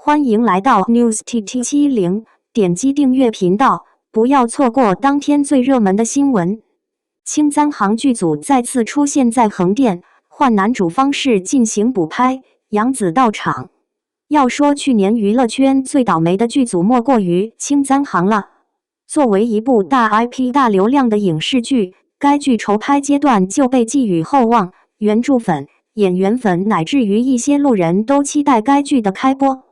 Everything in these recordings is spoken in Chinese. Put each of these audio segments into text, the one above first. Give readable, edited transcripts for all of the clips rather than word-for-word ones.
欢迎来到 News TT70，点击订阅频道，不要错过当天最热门的新闻。青簪行剧组再次出现在横店，换男主方式进行补拍，杨紫到场。要说去年娱乐圈最倒霉的剧组，莫过于青簪行了。作为一部大 IP、大流量的影视剧，该剧筹拍阶段就被寄予厚望，原著粉、演员粉乃至于一些路人都期待该剧的开播。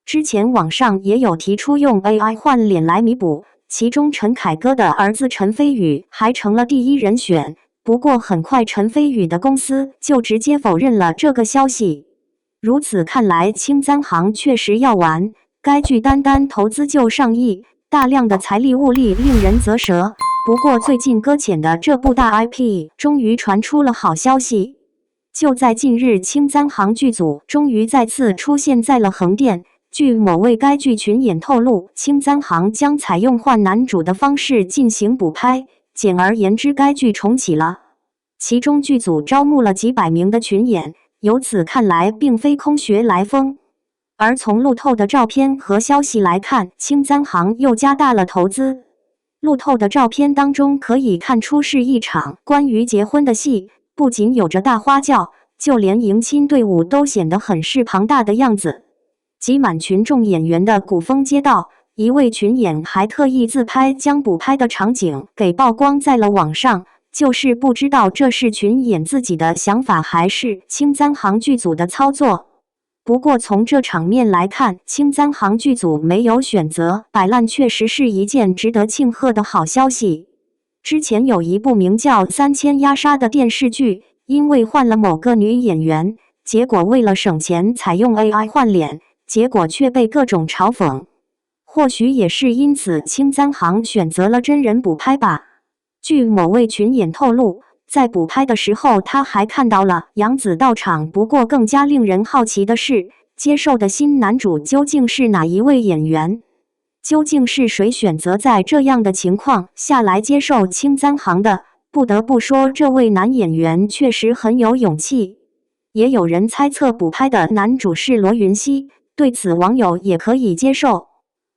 之前网上也有提出用 AI 换脸来弥补，其中陈凯歌的儿子陈飞宇还成了第一人选。不过很快陈飞宇的公司就直接否认了这个消息。如此看来，青簪行确实要完，该剧单投资就上亿，大量的财力物力令人啧舌。不过最近搁浅的这部大 IP 终于传出了好消息，就在近日，青簪行剧组终于再次出现在了横店。据某位该剧群演透露，青簪行将采用换男主的方式进行补拍，简而言之，该剧重启了。其中剧组招募了几百名的群演，由此看来并非空穴来风。而从路透的照片和消息来看，青簪行又加大了投资。路透的照片当中可以看出是一场关于结婚的戏，不仅有着大花轿，就连迎亲队伍都显得很是庞大的样子。挤满群众演员的古风街道，一位群演还特意自拍，将补拍的场景给曝光在了网上。就是不知道这是群演自己的想法，还是青簪行剧组的操作。不过从这场面来看，青簪行剧组没有选择摆烂，确实是一件值得庆贺的好消息。之前有一部名叫《3000鸦杀》的电视剧，因为换了某个女演员，结果为了省钱采用 AI 换脸，结果却被各种嘲讽。或许也是因此，青簪行选择了真人补拍吧。据某位群演透露，在补拍的时候他还看到了杨紫到场。不过更加令人好奇的是，接受的新男主究竟是哪一位演员？究竟是谁选择在这样的情况下来接受青簪行的？不得不说，这位男演员确实很有勇气。也有人猜测补拍的男主是罗云熙，对此网友也可以接受。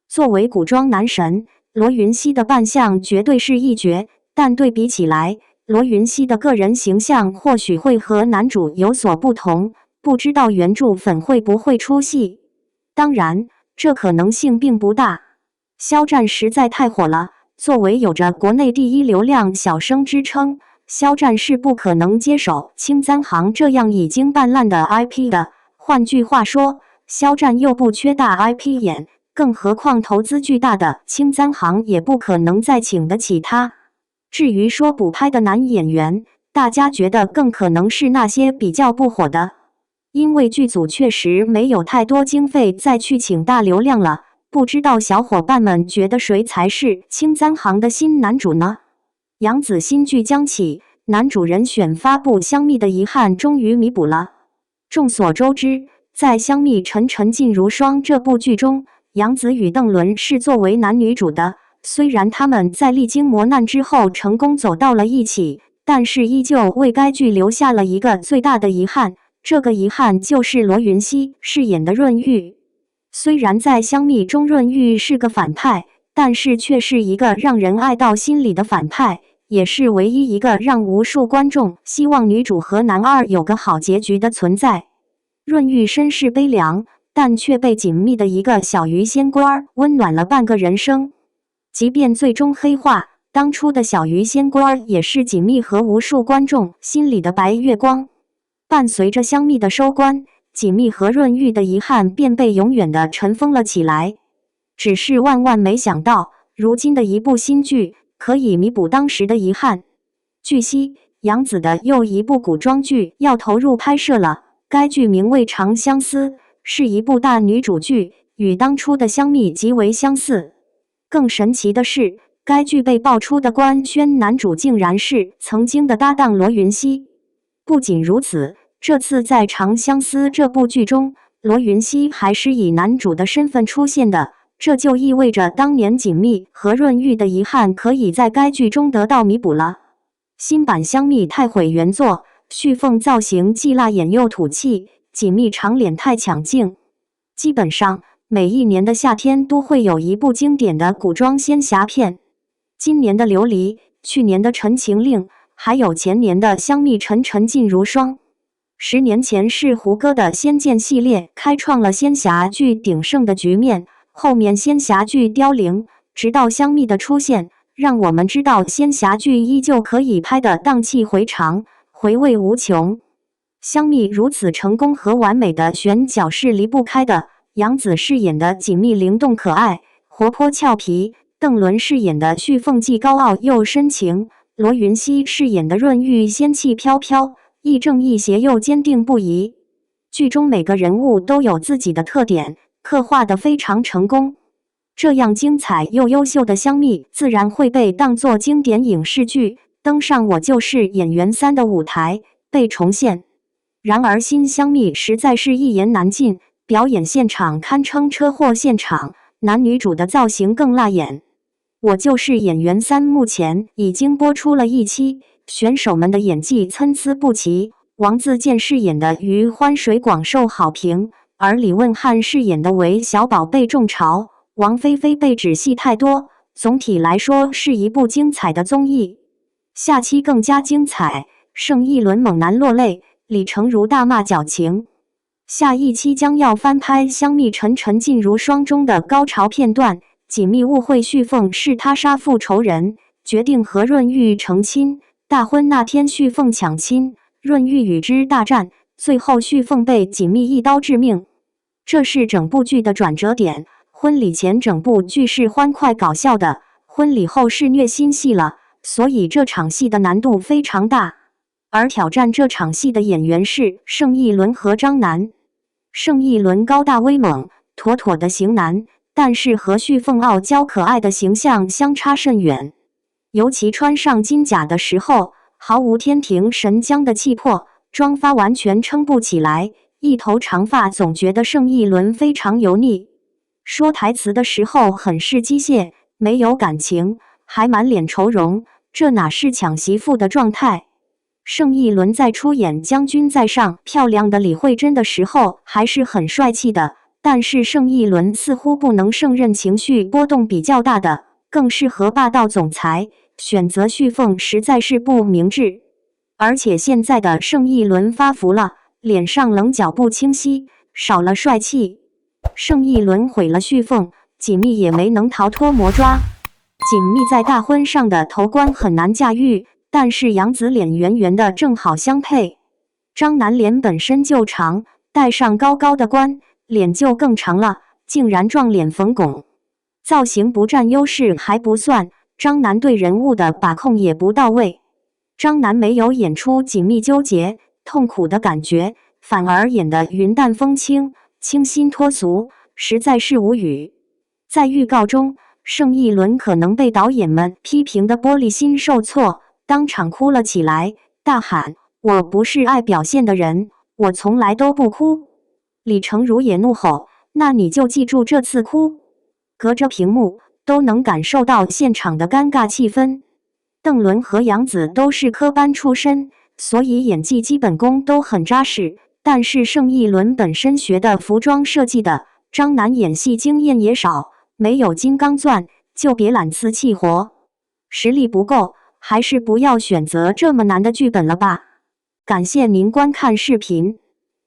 作为古装男神，罗云熙的扮相绝对是一绝，但对比起来，罗云熙的个人形象或许会和男主有所不同，不知道原著粉会不会出戏。当然，这可能性并不大。肖战实在太火了，作为有着国内第一流量小生之称，肖战是不可能接手青簪行这样已经半烂的 IP 的。换句话说，肖战又不缺大 IP 演，更何况投资巨大的青簪行也不可能再请得起他。至于说补拍的男演员，大家觉得更可能是那些比较不火的，因为剧组确实没有太多经费再去请大流量了。不知道小伙伴们觉得谁才是青簪行的新男主呢？杨紫新剧将起，男主人选发布，香蜜的遗憾终于弥补了。众所周知，在香蜜沉沉烬如霜这部剧中，杨紫与邓伦是作为男女主的。虽然他们在历经磨难之后成功走到了一起，但是依旧为该剧留下了一个最大的遗憾，这个遗憾就是罗云熙饰演的润玉。虽然在香蜜中润玉是个反派，但是却是一个让人爱到心里的反派，也是唯一一个让无数观众希望女主和男二有个好结局的存在。润玉身世悲凉，但却被紧密的一个小鱼仙官温暖了半个人生。即便最终黑化，当初的小鱼仙官也是锦觅和无数观众心里的白月光。伴随着香蜜的收官，锦觅和润玉的遗憾便被永远的尘封了起来。只是万万没想到，如今的一部新剧可以弥补当时的遗憾。据悉，杨紫的又一部古装剧要投入拍摄了，该剧名为《长相思》，是一部大女主剧，与当初的香蜜极为相似。更神奇的是，该剧被爆出的官宣男主竟然是曾经的搭档罗云熙。不仅如此，这次在《长相思》这部剧中，罗云熙还是以男主的身份出现的，这就意味着当年锦觅和润玉的遗憾可以在该剧中得到弥补了。新版香蜜太毁原作，旭凤造型既辣眼又土气，锦觅长脸太抢镜。基本上每一年的夏天都会有一部经典的古装仙侠片。今年的琉璃，去年的陈情令，还有前年的香蜜沉沉烬如霜。10年前是胡歌的仙剑系列开创了仙侠剧鼎盛的局面，后面仙侠剧凋零，直到香蜜的出现，让我们知道仙侠剧依旧可以拍得荡气回肠，回味无穷。香蜜如此成功和完美的选角是离不开的。杨紫饰演的锦觅灵动可爱、活泼俏皮，邓伦饰演的旭凤既高傲又深情，罗云熙饰演的润玉仙气飘飘，亦正亦邪又坚定不移。剧中每个人物都有自己的特点，刻画得非常成功。这样精彩又优秀的香蜜，自然会被当作经典影视剧登上《我就是演员3》的舞台被重现。然而新香蜜实在是一言难尽，表演现场堪称车祸现场，男女主的造型更辣眼。我就是演员3目前已经播出了1期，选手们的演技参差不齐。王自健饰演的余欢水广受好评，而李问翰饰演的韦小宝被众嘲，王菲菲被指戏太多。总体来说是一部精彩的综艺。下期更加精彩，盛一伦猛男落泪，李成儒大骂矫情。下一期将要翻拍《香蜜沉沉烬如霜》中的高潮片段，锦觅误会旭凤是他杀父仇人，决定和润玉成亲。大婚那天，旭凤抢亲，润玉与之大战，最后旭凤被锦觅一刀致命。这是整部剧的转折点。婚礼前整部剧是欢快搞笑的，婚礼后是虐心戏了，所以这场戏的难度非常大。而挑战这场戏的演员是盛一伦和张楠。盛一伦高大威猛，妥妥的型男，但是和旭凤傲娇可爱的形象相差甚远。尤其穿上金甲的时候，毫无天庭神将的气魄，妆发完全撑不起来，一头长发总觉得盛一伦非常油腻。说台词的时候很是机械，没有感情，还满脸愁容，这哪是抢媳妇的状态？盛一伦在出演《将军在上》漂亮的李慧珍的时候还是很帅气的，但是盛一伦似乎不能胜任情绪波动比较大的，更适合霸道总裁，选择旭凤实在是不明智。而且现在的盛一伦发福了，脸上棱角不清晰，少了帅气。盛一伦毁了旭凤，锦觅也没能逃脱魔抓。锦觅在大婚上的头冠很难驾驭，但是杨紫脸圆圆的正好相配。张楠脸本身就长，戴上高高的冠，脸就更长了，竟然撞脸冯巩。造型不占优势还不算，张楠对人物的把控也不到位。张楠没有演出锦觅纠结、痛苦的感觉，反而演得云淡风轻、清新脱俗，实在是无语。在预告中，盛一伦可能被导演们批评的玻璃心受挫，当场哭了起来，大喊：“我不是爱表现的人，我从来都不哭。”李成儒也怒吼：“那你就记住这次哭！”隔着屏幕都能感受到现场的尴尬气氛。邓伦和杨紫都是科班出身，所以演技基本功都很扎实，但是盛一伦本身学的服装设计的，张楠演戏经验也少，没有金刚钻就别揽瓷器活，实力不够，还是不要选择这么难的剧本了吧。感谢您观看视频，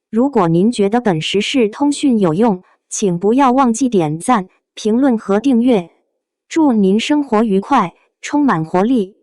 如果您觉得本时事通讯有用，请不要忘记点赞、评论和订阅。祝您生活愉快，充满活力。